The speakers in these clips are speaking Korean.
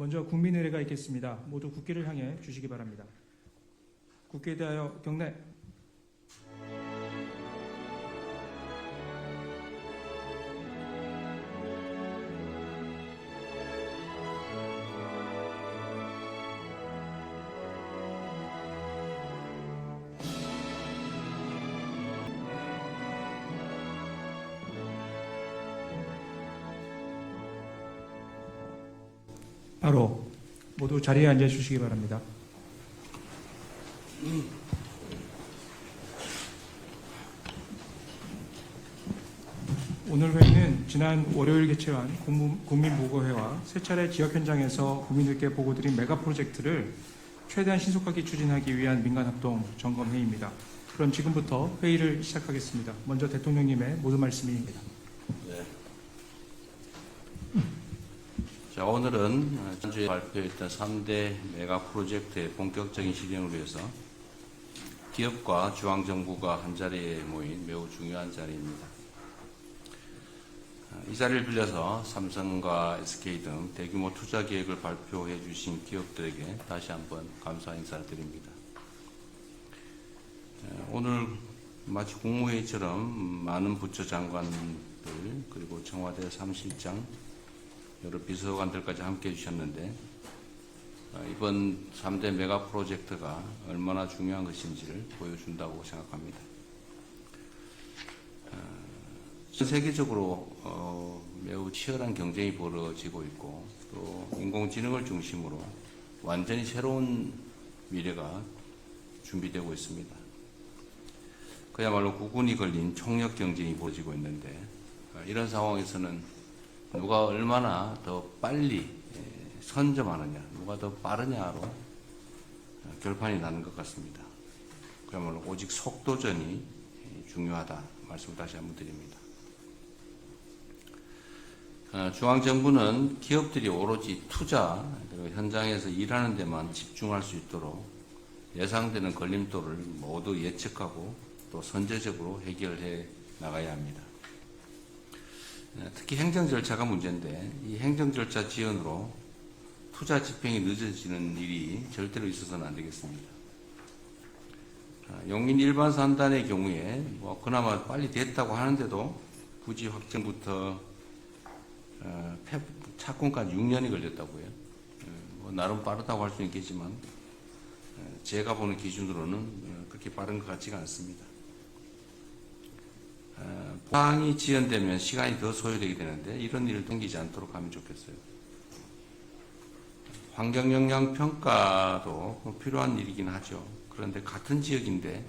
먼저 국민의례가 있겠습니다. 모두 국기를 향해 주시기 바랍니다. 국기에 대하여 경례. 바로 모두 자리에 앉아 주시기 바랍니다. 오늘 회의는 지난 월요일 개최한 국민보고회와 세 차례 지역 현장에서 국민들께 보고드린 메가 프로젝트를 최대한 신속하게 추진하기 위한 민간합동 점검회의입니다. 그럼 지금부터 회의를 시작하겠습니다. 먼저 대통령님의 모든 말씀입니다. 네. 자, 오늘은 지난주에 발표했던 3대 메가 프로젝트의 본격적인 실행을 위해서 기업과 중앙정부가 한자리에 모인 매우 중요한 자리입니다. 이 자리를 빌려서 삼성과 SK 등 대규모 투자 계획을 발표해 주신 기업들에게 다시 한번 감사 인사를 드립니다. 오늘 마치 국무회의처럼 많은 부처 장관들 그리고 청와대 사무실장 여러 비서관들까지 함께 해주셨는데 이번 3대 메가 프로젝트가 얼마나 중요한 것인지를 보여준다고 생각합니다. 전 세계적으로 매우 치열한 경쟁이 벌어지고 있고 또 인공지능을 중심으로 완전히 새로운 미래가 준비되고 있습니다. 그야말로 구군이 걸린 총력 경쟁이 벌어지고 있는데 이런 상황에서는 누가 얼마나 더 빨리 선점하느냐, 누가 더 빠르냐로 결판이 나는 것 같습니다. 그야말로 오직 속도전이 중요하다 말씀을 다시 한번 드립니다. 중앙정부는 기업들이 오로지 투자, 그리고 현장에서 일하는 데만 집중할 수 있도록 예상되는 걸림돌을 모두 예측하고 또 선제적으로 해결해 나가야 합니다. 특히 행정 절차가 문제인데 이 행정 절차 지연으로 투자 집행이 늦어지는 일이 절대로 있어서는 안 되겠습니다. 용인 일반 산단의 경우에 그나마 빨리 됐다고 하는데도 부지 확정부터 착공까지 6년이 걸렸다고요. 나름 빠르다고 할 수 있겠지만 제가 보는 기준으로는 그렇게 빠른 것 같지가 않습니다. 보상이 지연되면 시간이 더 소요되게 되는데 이런 일을 생기지 않도록 하면 좋겠어요. 환경영향평가도 필요한 일이긴 하죠. 그런데 같은 지역인데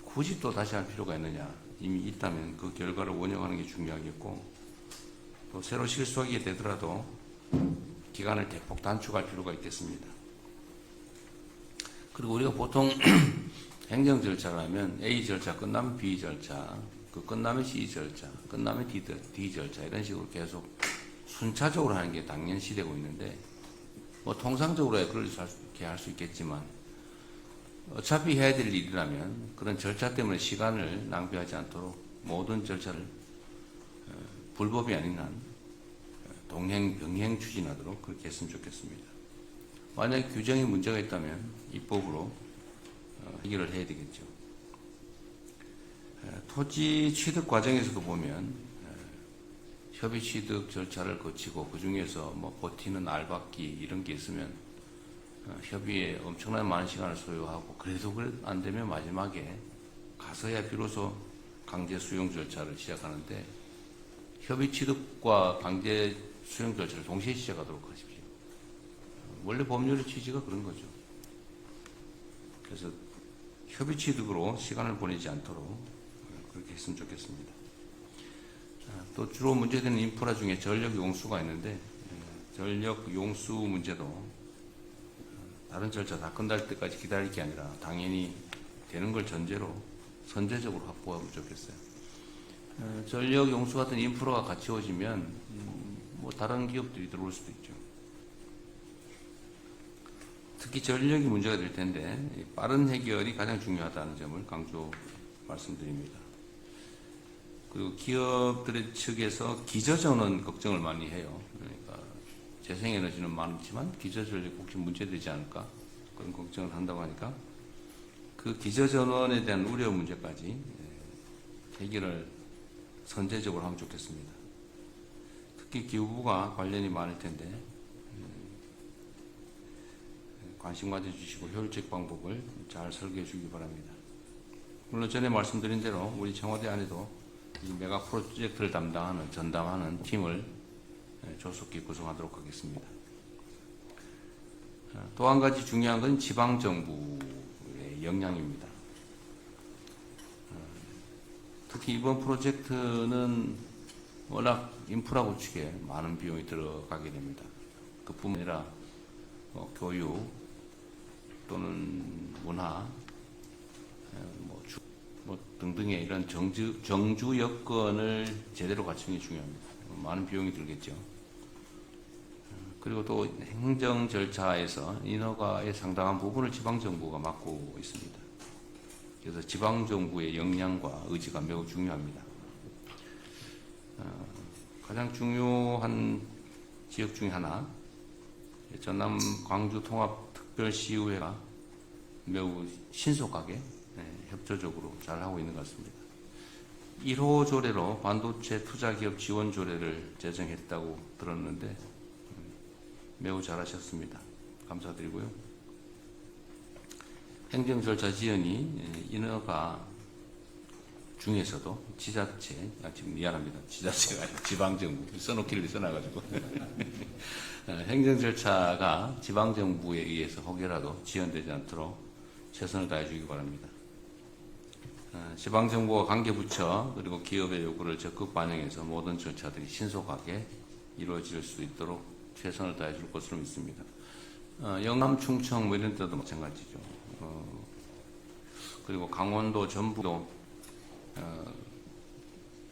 굳이 또 다시 할 필요가 있느냐. 이미 있다면 그 결과를 원용하는 게 중요하겠고 또 새로 실수하게 되더라도 기간을 대폭 단축할 필요가 있겠습니다. 그리고 우리가 보통 행정 절차를 하면 A 절차 끝나면 B 절차 그 끝나면 C 절차, 끝나면 D 절차 이런 식으로 계속 순차적으로 하는 게 당연시되고 있는데 통상적으로 그렇게 할 수 있겠지만 어차피 해야 될 일이라면 그런 절차 때문에 시간을 낭비하지 않도록 모든 절차를 불법이 아닌 한 병행 추진하도록 그렇게 했으면 좋겠습니다. 만약에 규정에 문제가 있다면 입법으로 해결을 해야 되겠죠. 토지 취득 과정에서도 보면 협의 취득 절차를 거치고 그 중에서 버티는 알박기 이런 게 있으면 협의에 엄청나게 많은 시간을 소요하고 그래도 안 되면 마지막에 가서야 비로소 강제 수용 절차를 시작하는데 협의 취득과 강제 수용 절차를 동시에 시작하도록 하십시오. 원래 법률의 취지가 그런 거죠. 그래서 협의 취득으로 시간을 보내지 않도록 그렇게 했으면 좋겠습니다. 또 주로 문제되는 인프라 중에 전력 용수가 있는데 전력 용수 문제도 다른 절차 다 끝날 때까지 기다릴 게 아니라 당연히 되는 걸 전제로 선제적으로 확보하면 좋겠어요. 전력 용수 같은 인프라가 갖추어지면 다른 기업들이 들어올 수도 있죠. 특히 전력이 문제가 될 텐데 빠른 해결이 가장 중요하다는 점을 강조 말씀드립니다. 그리고 기업들의 측에서 기저전원 걱정을 많이 해요. 그러니까 재생에너지는 많지만 기저전력 혹시 문제되지 않을까 그런 걱정을 한다고 하니까 그 기저전원에 대한 우려 문제까지 해결을 선제적으로 하면 좋겠습니다. 특히 기후부가 관련이 많을 텐데 관심 가져주시고 효율적 방법을 잘 설계해 주기 바랍니다. 물론 전에 말씀드린 대로 우리 청와대 안에도 이 메가 프로젝트를 전담하는 팀을 조속히 구성하도록 하겠습니다. 또 한 가지 중요한 건 지방정부의 역량입니다. 특히 이번 프로젝트는 워낙 인프라 구축에 많은 비용이 들어가게 됩니다. 그뿐만 아니라 교육 또는 문화 등등의 이런 정주 여건을 제대로 갖추는 게 중요합니다. 많은 비용이 들겠죠. 그리고 또 행정 절차에서 인허가의 상당한 부분을 지방정부가 맡고 있습니다. 그래서 지방정부의 역량과 의지가 매우 중요합니다. 가장 중요한 지역 중에 하나, 전남 광주 통합특별시의회가 매우 신속하게 협조적으로 잘 하고 있는 것 같습니다. 1호 조례로 반도체 투자기업 지원 조례를 제정했다고 들었는데 매우 잘하셨습니다. 감사드리고요. 행정 절차 지연이 인허가 중에서도 지자체, 지금 미안합니다. 지자체가 아니라 지방정부 써놓기를 써놔가지고 행정 절차가 지방정부에 의해서 혹여라도 지연되지 않도록 최선을 다해주기 바랍니다. 지방정부와 관계부처 그리고 기업의 요구를 적극 반영해서 모든 절차들이 신속하게 이루어질 수 있도록 최선을 다해줄 것으로 믿습니다. 영남, 충청 뭐 이런 데도 마찬가지죠. 그리고 강원도, 전북도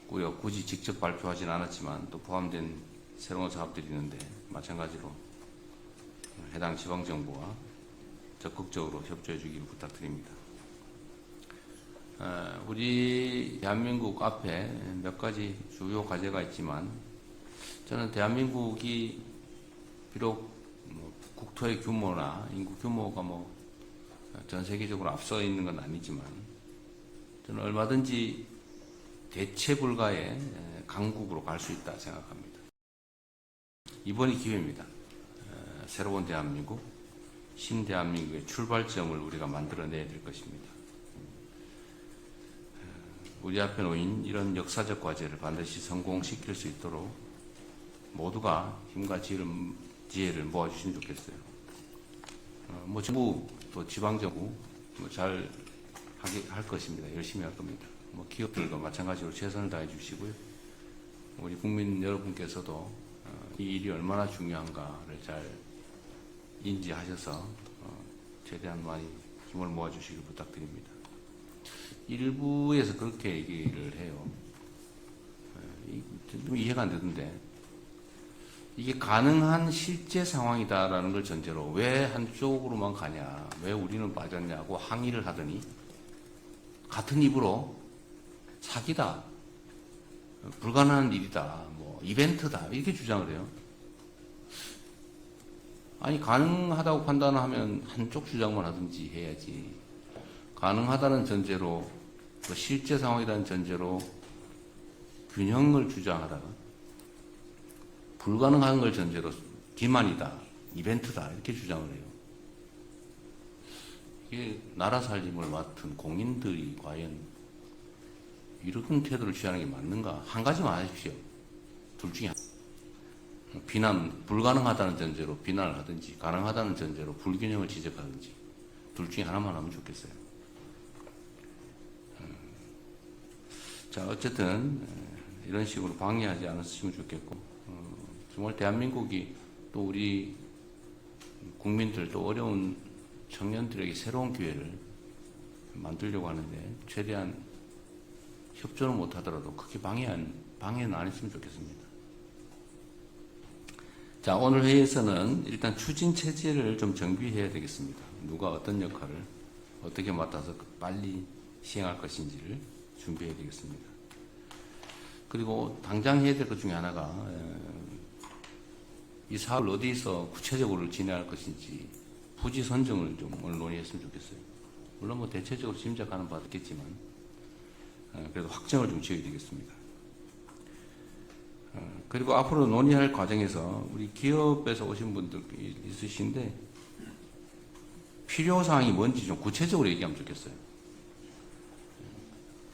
구역 굳이 직접 발표하진 않았지만 또 포함된 새로운 사업들이 있는데 마찬가지로 해당 지방정부와 적극적으로 협조해 주기를 부탁드립니다. 우리 대한민국 앞에 몇 가지 주요 과제가 있지만 저는 대한민국이 비록 국토의 규모나 인구 규모가 전 세계적으로 앞서 있는 건 아니지만 저는 얼마든지 대체 불가의 강국으로 갈 수 있다 생각합니다. 이번이 기회입니다. 새로운 대한민국, 신대한민국의 출발점을 우리가 만들어내야 될 것입니다. 우리 앞에 놓인 이런 역사적 과제를 반드시 성공시킬 수 있도록 모두가 힘과 지혜를 모아주시면 좋겠어요. 정부 또 지방정부 잘 할 것입니다. 열심히 할 겁니다. 기업들과 마찬가지로 최선을 다해 주시고요. 우리 국민 여러분께서도 이 일이 얼마나 중요한가를 잘 인지하셔서 최대한 많이 힘을 모아주시길 부탁드립니다. 일부에서 그렇게 얘기를 해요. 좀 이해가 안 되던데 이게 가능한 실제 상황이다라는 걸 전제로 왜 한쪽으로만 가냐, 왜 우리는 빠졌냐고 항의를 하더니 같은 입으로 사기다, 불가능한 일이다, 이벤트다 이렇게 주장을 해요. 아니 가능하다고 판단하면 한쪽 주장만 하든지 해야지. 가능하다는 전제로 실제 상황이라는 전제로 균형을 주장하다가 불가능한 걸 전제로 기만이다, 이벤트다 이렇게 주장을 해요. 이게 나라 살림을 맡은 공인들이 과연 이런 태도를 취하는 게 맞는가? 한 가지만 하십시오. 둘 중에 불가능하다는 전제로 비난을 하든지 가능하다는 전제로 불균형을 지적하든지 둘 중에 하나만 하면 좋겠어요. 자, 어쨌든 이런 식으로 방해하지 않았으면 좋겠고 정말 대한민국이 또 우리 국민들 또 어려운 청년들에게 새로운 기회를 만들려고 하는데 최대한 협조는 못하더라도 크게 방해는 안 했으면 좋겠습니다. 자, 오늘 회의에서는 일단 추진 체제를 좀 정비해야 되겠습니다. 누가 어떤 역할을 어떻게 맡아서 빨리 시행할 것인지를 준비해야 되겠습니다. 그리고 당장 해야 될 것 중에 하나가 이 사업을 어디서 구체적으로 진행할 것인지 부지 선정을 좀 오늘 논의했으면 좋겠어요. 물론 뭐 대체적으로 짐작하는 바도 있겠지만 그래도 확정을 좀 지어야 되겠습니다. 그리고 앞으로 논의할 과정에서 우리 기업에서 오신 분들 있으신데 필요사항이 뭔지 좀 구체적으로 얘기하면 좋겠어요.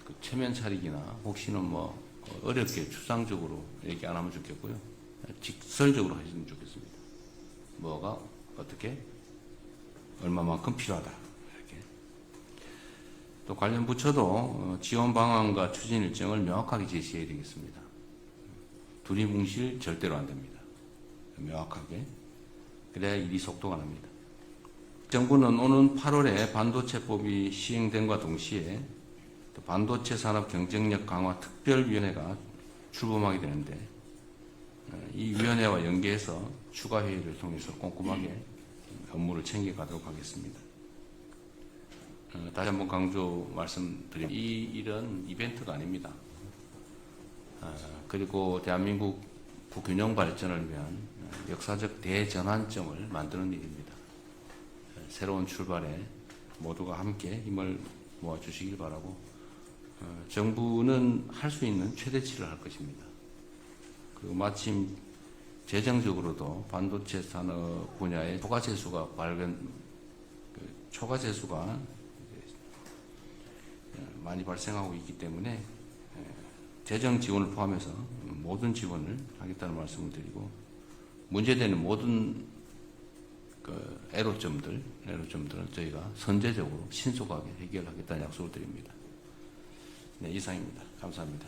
그 체면 차리기나 혹시는 뭐 어렵게 추상적으로 얘기 안 하면 좋겠고요. 직설적으로 하시면 좋겠습니다. 뭐가 어떻게 얼마만큼 필요하다. 이렇게. 또 관련 부처도 지원 방안과 추진 일정을 명확하게 제시해야 되겠습니다. 두리뭉실 절대로 안 됩니다. 명확하게. 그래야 일이 속도가 납니다. 정부는 오는 8월에 반도체법이 시행됨과 동시에 또 반도체 산업 경쟁력 강화 특별위원회가 출범하게 되는데 이 위원회와 연계해서 추가 회의를 통해서 꼼꼼하게 업무를 챙겨가도록 하겠습니다. 다시 한번 강조 말씀드립니다. 이 일은 이벤트가 아닙니다. 그리고 대한민국 균형 발전을 위한 역사적 대전환점을 만드는 일입니다. 새로운 출발에 모두가 함께 힘을 모아주시길 바라고 정부는 할 수 있는 최대치를 할 것입니다. 그리고 마침 재정적으로도 반도체 산업 분야의 초과세수가 초과세수가 많이 발생하고 있기 때문에 재정 지원을 포함해서 모든 지원을 하겠다는 말씀을 드리고 문제되는 모든 애로점들은 저희가 선제적으로 신속하게 해결하겠다는 약속을 드립니다. 네, 이상입니다. 감사합니다.